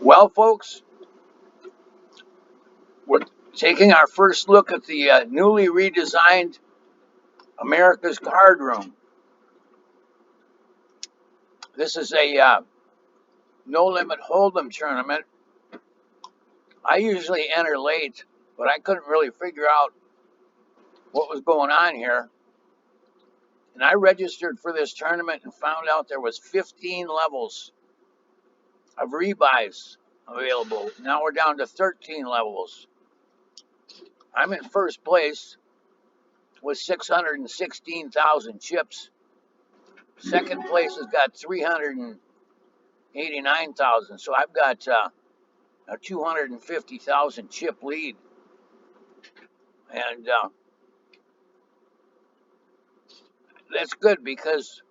Well, folks, we're taking our first look at the newly redesigned America's Card Room. This is a no limit hold'em tournament. I usually enter late, but I couldn't really figure out what was going on here. And I registered for this tournament and found out there was 15 levels of rebuys available. Now we're down to 13 levels. I'm in first place with 616,000 chips. Second place has got 389,000. So I've got a 250,000 chip lead. And that's good because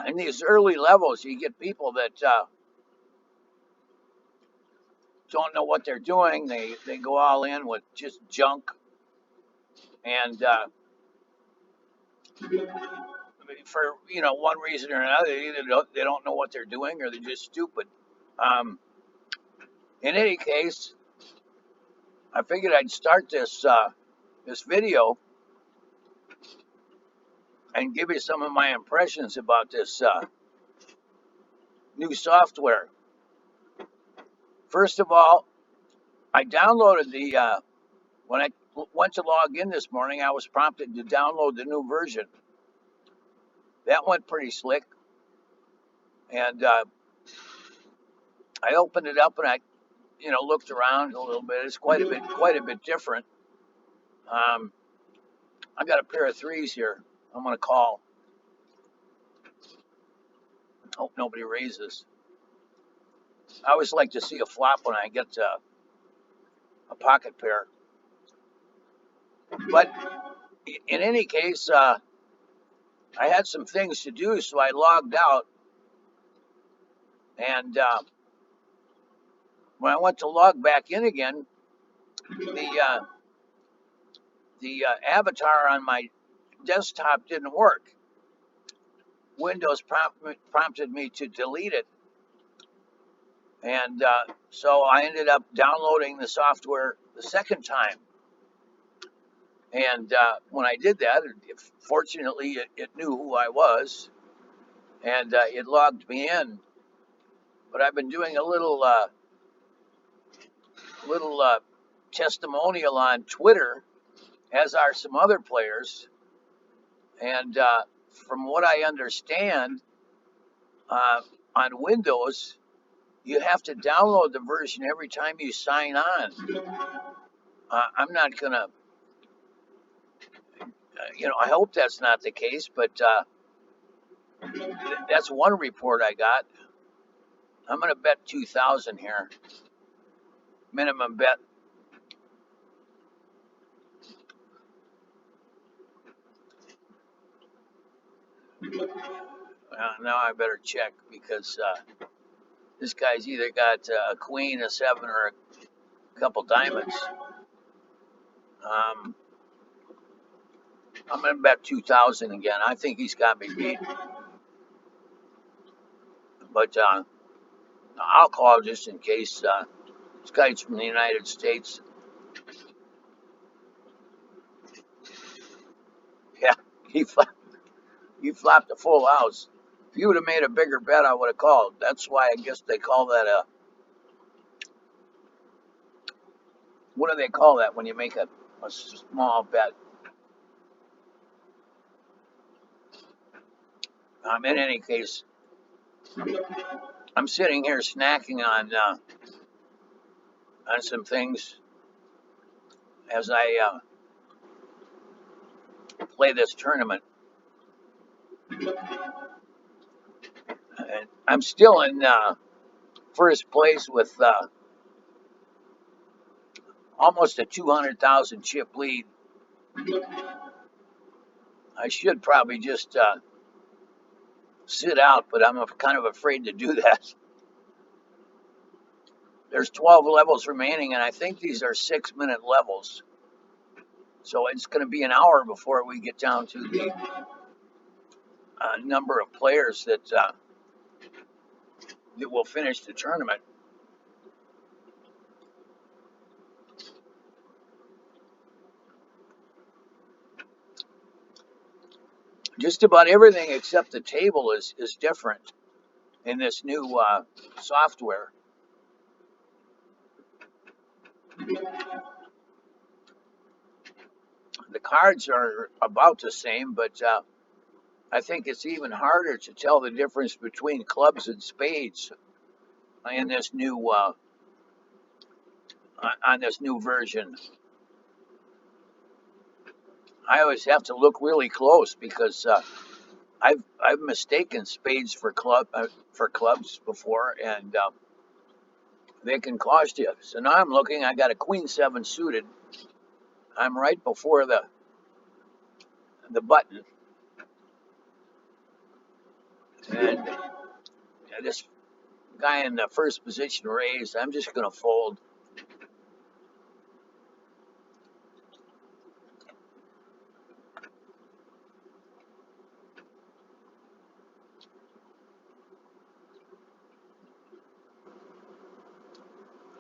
in these early levels, you get people that don't know what they're doing. They go all in with just junk. And for one reason or another, either they don't know what they're doing or they're just stupid. Um, in any case, I figured I'd start this video and give you some of my impressions about this new software. First of all, I downloaded when I went to log in this morning, I was prompted to download the new version. That went pretty slick. And I opened it up and I, looked around a little bit. It's quite a bit different. I got a pair of threes here. I'm going to call. Hope nobody raises. I always like to see a flop when I get a pocket pair. But in any case, I had some things to do, so I logged out. And when I went to log back in again, the avatar on my desktop didn't work. Windows prompted me to delete it. And so I ended up downloading the software the second time. And when I did that, fortunately, it knew who I was, and it logged me in. But I've been doing a little testimonial on Twitter, as are some other players. And from what I understand, on Windows, you have to download the version every time you sign on. I'm not gonna, I hope that's not the case, but that's one report I got. I'm gonna bet 2,000 here, minimum bet. Now I better check because this guy's either got a queen, a seven, or a couple diamonds. I'm going to bet 2,000 again. I think he's got me beat. But I'll call just in case. This guy's from the United States. Yeah, he flopped a full house. If you would have made a bigger bet, I would have called. That's why I guess they call that what do they call that when you make a small bet? In any case, I'm sitting here snacking on some things as I play this tournament. And I'm still in first place with almost a 200,000 chip lead. I should probably just sit out, but I'm kind of afraid to do that. There's 12 levels remaining, and I think these are 6-minute levels. So it's going to be an hour before we get down to the number of players that that will finish the tournament. Just about everything except the table is different in this new software. The cards are about the same, but I think it's even harder to tell the difference between clubs and spades in this new on this new version. I always have to look really close because I've mistaken spades for clubs before, and they can cost you. So now I'm looking. I got a queen seven suited. I'm right before the button, and this guy in the first position raised. I'm just gonna fold.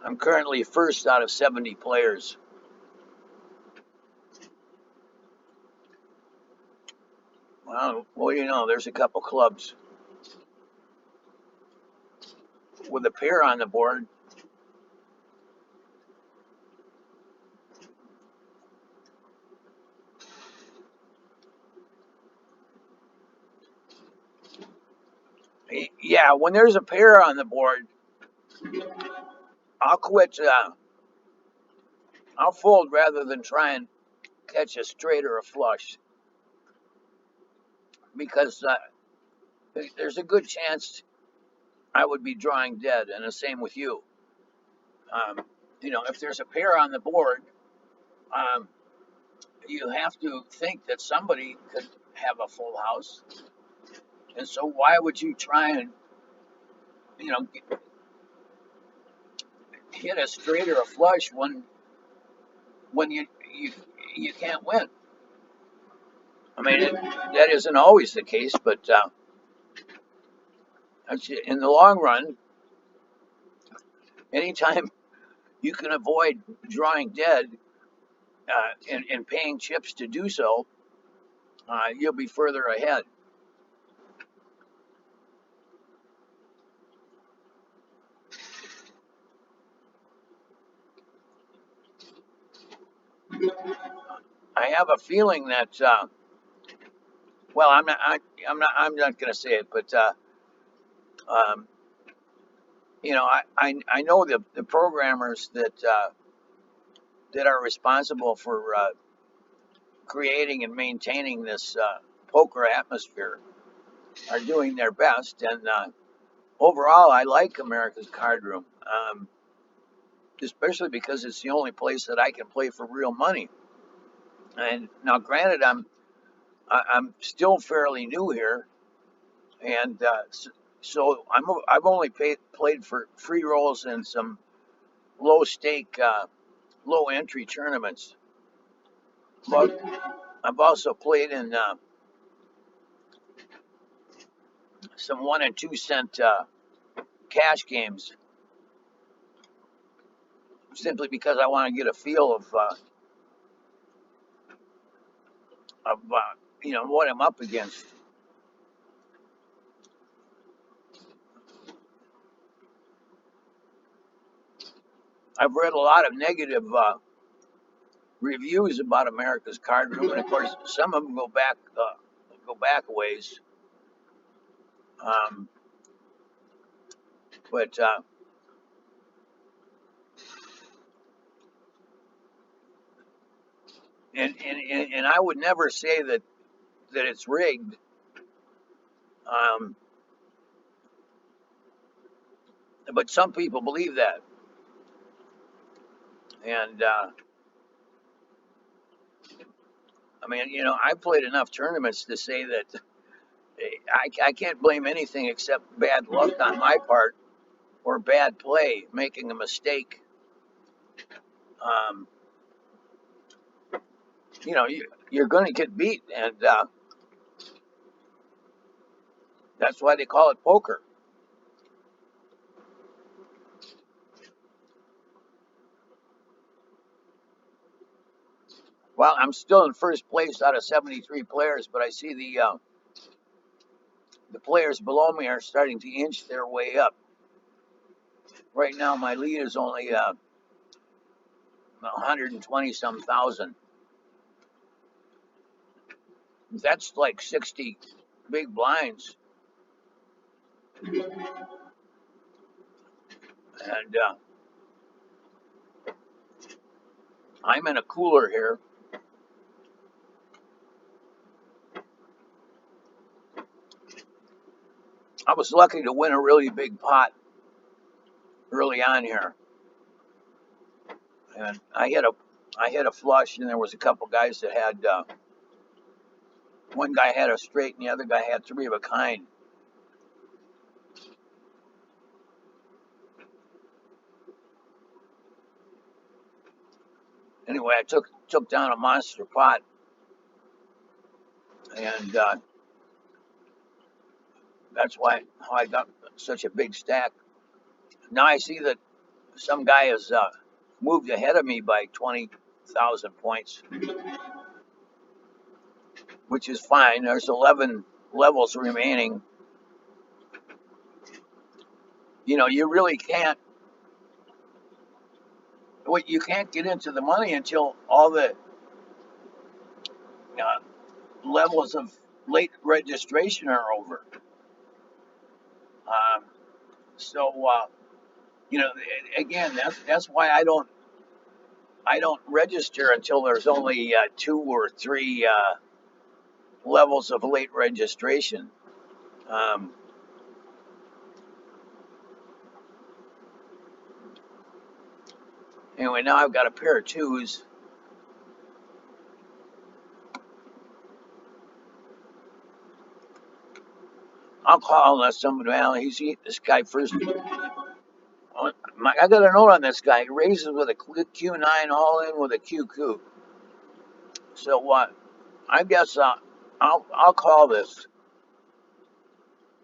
I'm currently first out of 70 players. Well, what do you know? There's a couple clubs with a pair on the board. Yeah, when there's a pair on the board, I'll quit. I'll fold rather than try and catch a straight or a flush because there's a good chance I would be drawing dead, and the same with you. Um, if there's a pair on the board, um, you have to think that somebody could have a full house, and so why would you try and you know hit a straight or a flush when you can't win? I mean, that isn't always the case, but in the long run, anytime you can avoid drawing dead and paying chips to do so, you'll be further ahead. I have a feeling that, well, I'm not going to say it, but um, I know the programmers that are responsible for creating and maintaining this poker atmosphere are doing their best, and overall, I like America's Card Room, especially because it's the only place that I can play for real money. And now, granted, I'm still fairly new here, and so I've only played for free rolls and some low stake, low entry tournaments. But I've also played in some 1 and 2 cent cash games, simply because I want to get a feel of what I'm up against. I've read a lot of negative reviews about America's Card Room, and of course, some of them go back a ways. Um, but and I would never say that it's rigged. Um, but some people believe that, and I mean, I played enough tournaments to say that I can't blame anything except bad luck on my part or bad play, making a mistake. Um, you're going to get beat, and that's why they call it poker. Well, I'm still in first place out of 73 players, but I see the players below me are starting to inch their way up. Right now, my lead is only 120 some thousand. That's like 60 big blinds, and I'm in a cooler here. I was lucky to win a really big pot early on here, and I had a flush, and there was a couple guys that had one guy had a straight, and the other guy had three of a kind. Anyway, I took down a monster pot, and that's why how I got such a big stack. Now I see that some guy has moved ahead of me by 20,000 points, which is fine. There's 11 levels remaining. You know, you really can't. What you can't get into the money until all the uh, levels of late registration are over. Um, so you know, again, that's why I don't register until there's only two or three levels of late registration. Um, anyway, now I've got a pair of twos. I'll call unless somebody, well, he's eating this guy first. I got a note on this guy. He raises with a Q9, all in with a QQ. So what? I guess I'll call this.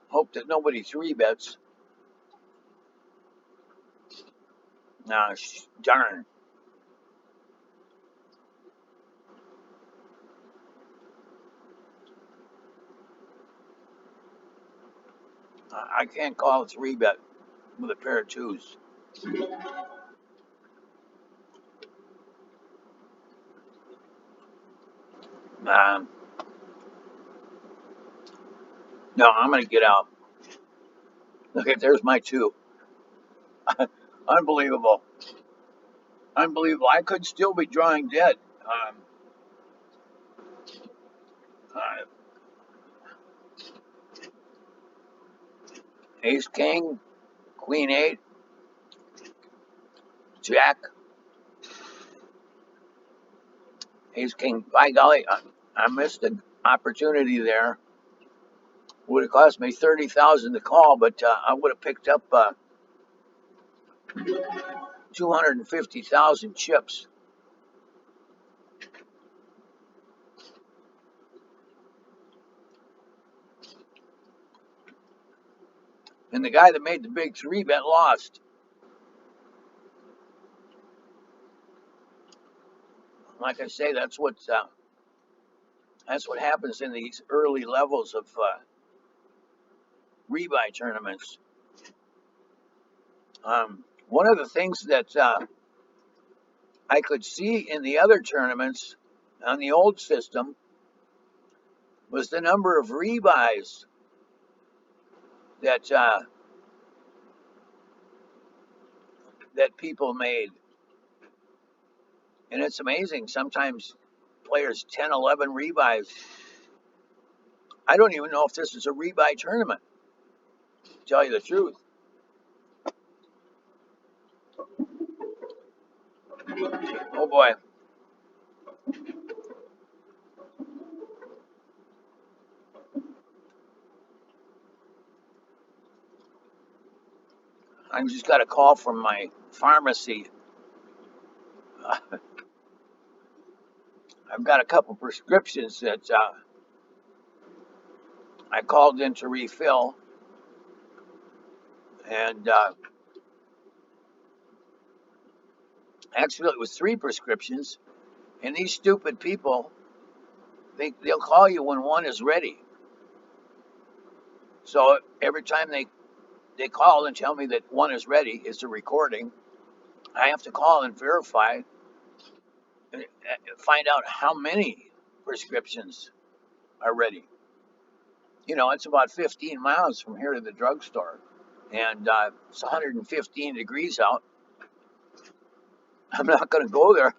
Hope that nobody three bets. Nah, darn. I can't call a three bet with a pair of twos. Um, no, I'm gonna get out. Okay, there's my two. Unbelievable. Unbelievable. I could still be drawing dead. Uh, Ace King, Queen Eight, Jack, Ace King. By golly, I missed an opportunity there. Would have cost me 30,000 to call, but I would have picked up 250,000 chips. And the guy that made the big three bet lost. Like I say, that's what happens in these early levels of rebuy tournaments. One of the things that I could see in the other tournaments on the old system was the number of rebuys that that people made, and it's amazing. Sometimes players 10, 11 rebuys. I don't even know if this is a rebuy tournament. To tell you the truth. Oh boy, I just got a call from my pharmacy. I've got a couple prescriptions that I called in to refill, and actually it was three prescriptions. And these stupid people, they'll call you when one is ready. So every time they call and tell me that one is ready, it's a recording, I have to call and verify and find out how many prescriptions are ready. It's about 15 miles from here to the drugstore, and it's 115 degrees out. I'm not going to go there,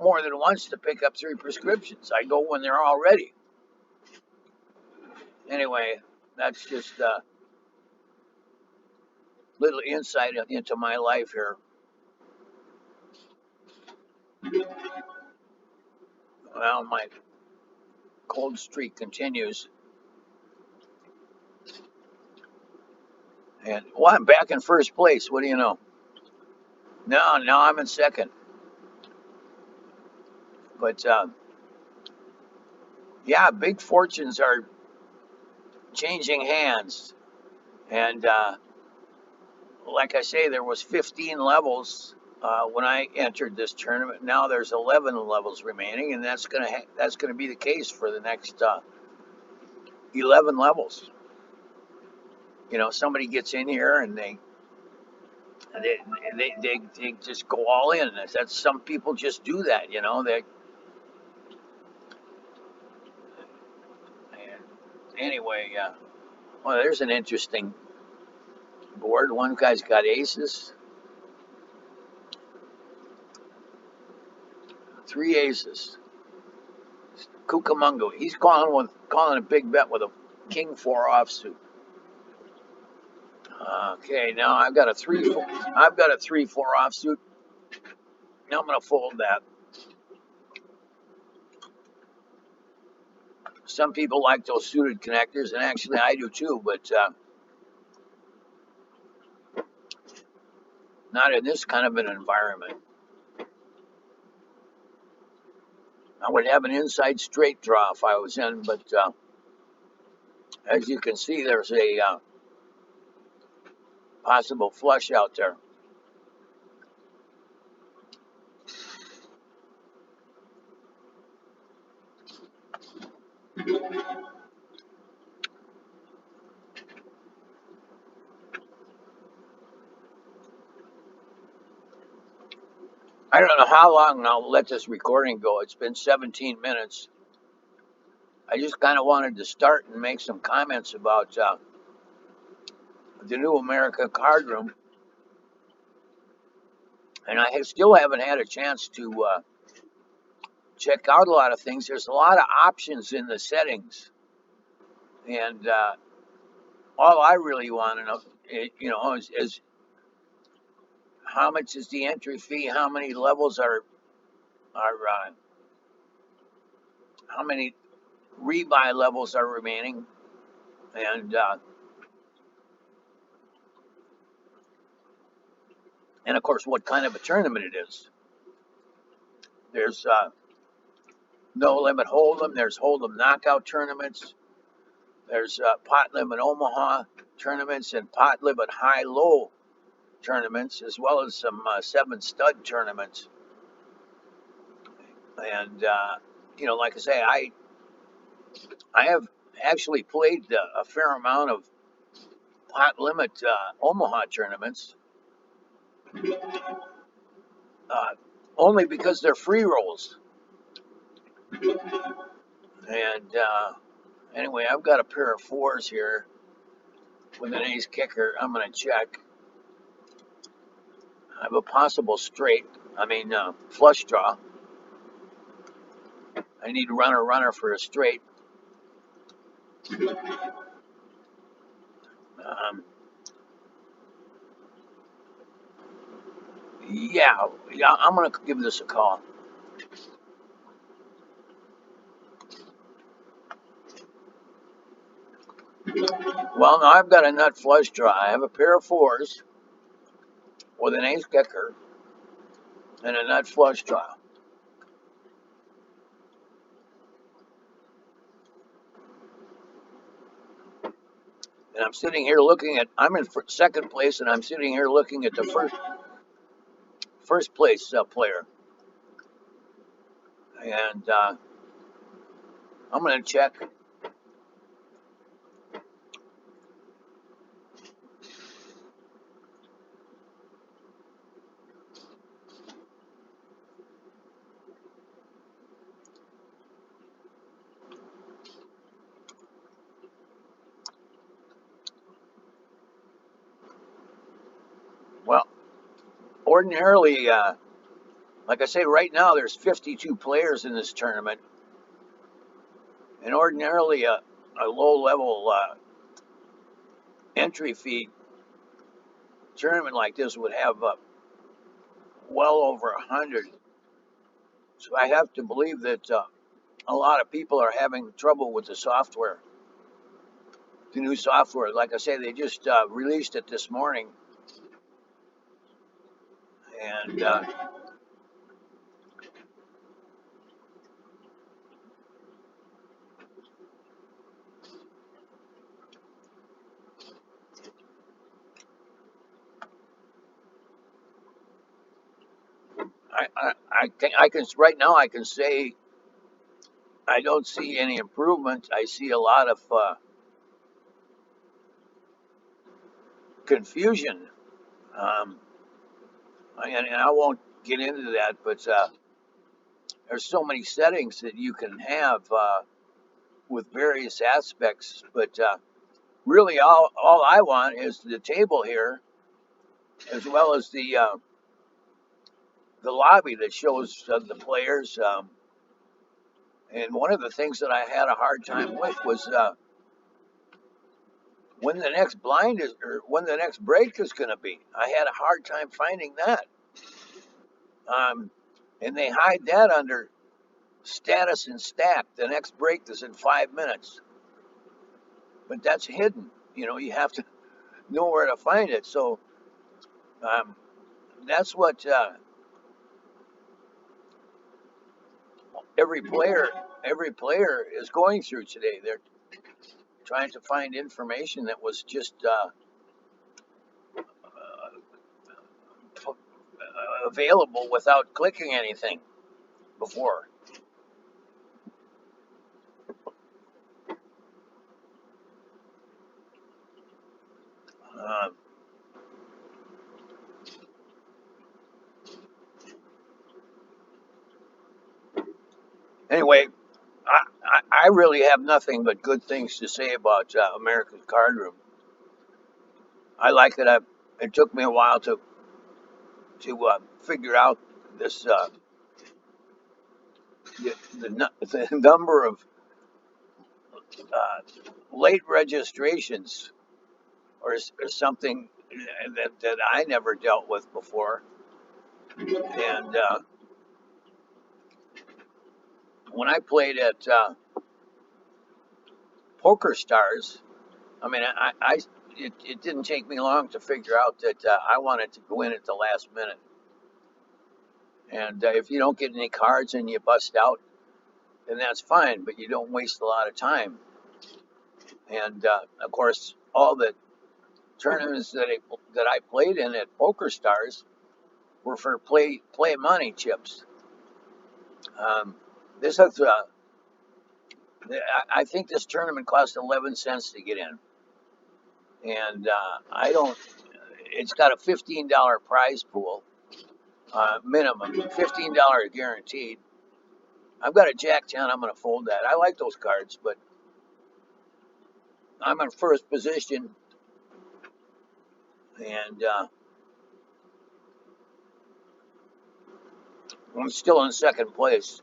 more than once to pick up 3 prescriptions. I go when they're all ready. Anyway, that's just a little insight into my life here. Well, my cold streak continues, and well, I'm back in first place. What do you know? No, now I'm in second. But yeah, big fortunes are changing hands, and like I say, there was 15 levels when I entered this tournament. Now there's 11 levels remaining, and that's gonna be the case for the next 11 levels. Somebody gets in here and they they just go all in. That's some people just do that. Anyway, well, there's an interesting board. One guy's got aces, 3 aces. Cucamonga. He's calling a big bet with a king four offsuit. Okay, now I've got a 3-4. I've got a 3-4 offsuit. Now I'm gonna fold that. Some people like those suited connectors, and actually I do too, but not in this kind of an environment. I would have an inside straight draw if I was in, but as you can see, there's a possible flush out there. I don't know how long I'll let this recording go. It's been 17 minutes. I just kind of wanted to start and make some comments about the new America card room, and still haven't had a chance to check out a lot of things. There's a lot of options in the settings, and all I really want to know, is how much is the entry fee, how many levels are how many rebuy levels are remaining, and of course what kind of a tournament it is. There's no limit hold'em. There's hold'em knockout tournaments. There's pot limit Omaha tournaments and pot limit high low tournaments, as well as some 7 stud tournaments. And like I say, I have actually played a fair amount of pot limit Omaha tournaments, uh, only because they're free rolls. And anyway, I've got a pair of 4s here with an ace kicker. I'm going to check. I have a possible straight. Flush draw. I need runner for a straight. Um, yeah, I'm going to give this a call. Well, now I've got a nut flush draw. I have a pair of 4s with an ace kicker and a nut flush draw. And I'm sitting here I'm in second place, and I'm sitting here looking at the first place player. And I'm going to check. Well, ordinarily, like I say, right now there's 52 players in this tournament, and ordinarily a low-level entry fee tournament like this would have well over 100. So I have to believe that a lot of people are having trouble with the software, the new software. Like I say, they just released it this morning, and I can right now I can say I don't see any improvement. I see a lot of confusion, um, and I won't get into that. But there's so many settings that you can have with various aspects. But really, all I want is the table here, as well as the lobby that shows the players. And one of the things that I had a hard time with was when the next blind is, or when the next break is going to be. I had a hard time finding that. Um, and they hide that under status and stack. The next break is in 5 minutes, but that's hidden. You have to know where to find it. So um, that's what every player every player is going through today. They're trying to find information that was just available without clicking anything before. Um, anyway, I really have nothing but good things to say about America's Card Room. I like it. It took me a while to figure out this the number of uh, late registrations or something that I never dealt with before. And when I played at Poker Stars, I mean, it didn't take me long to figure out that I wanted to go in at the last minute. And if you don't get any cards and you bust out, then that's fine, but you don't waste a lot of time. And of course, all the tournaments that I played in at Poker Stars were for play money chips. Um, this has I think this tournament cost 11 cents to get in, and I don't. It's got a $15 prize pool minimum, $15 guaranteed. I've got a Jack 10. I'm going to fold that. I like those cards, but I'm in first position, and I'm still in second place.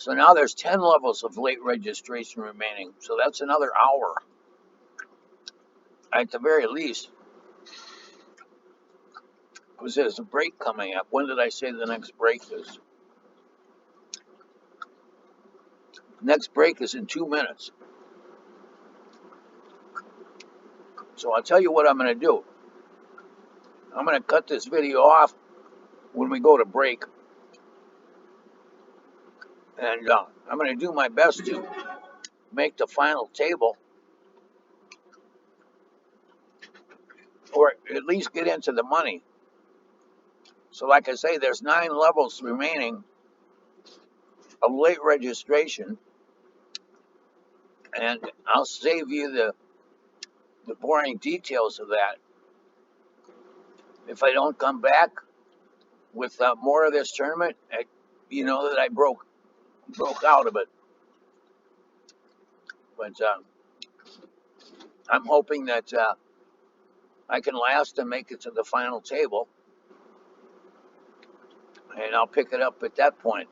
So now there's 10 levels of late registration remaining. So that's another hour at the very least. Because there's a break coming up. When did I say the next break is? Next break is in 2 minutes. So I'll tell you what I'm going to do. I'm going to cut this video off when we go to break. And I'm going to do my best to make the final table, or at least get into the money. So, like I say, there's 9 levels remaining of late registration, and I'll save you the boring details of that. If I don't come back with more of this tournament, you know that I broke out of it. But I'm hoping that I can last and make it to the final table, and I'll pick it up at that point.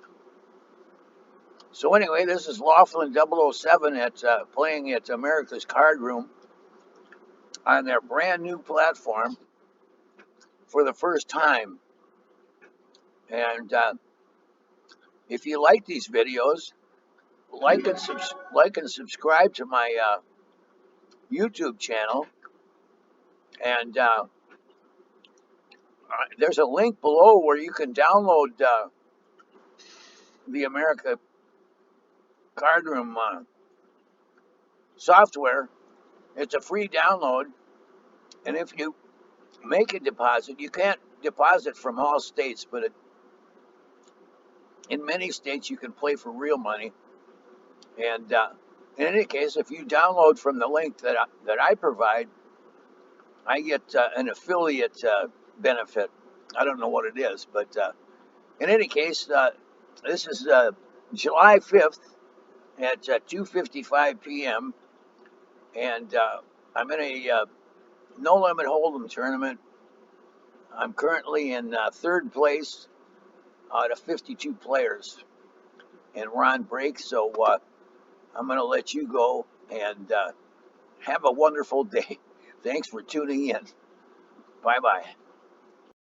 So anyway, this is Laughlin 007 at playing at America's Card Room on their brand new platform for the first time. And if you like these videos, like and subscribe to my YouTube channel. And there's a link below where you can download the America Card Room software. It's a free download, and if you make a deposit, you can't deposit from all states, but in many states you can play for real money. And in any case, if you download from the link that I provide, I get an affiliate benefit. I don't know what it is, but in any case, this is July 5th at 2:55 p.m. and I'm in a no limit hold'em tournament. I'm currently in third place out of 52 players, and we're on break. So I'm going to let you go and have a wonderful day. Thanks for tuning in. Bye bye.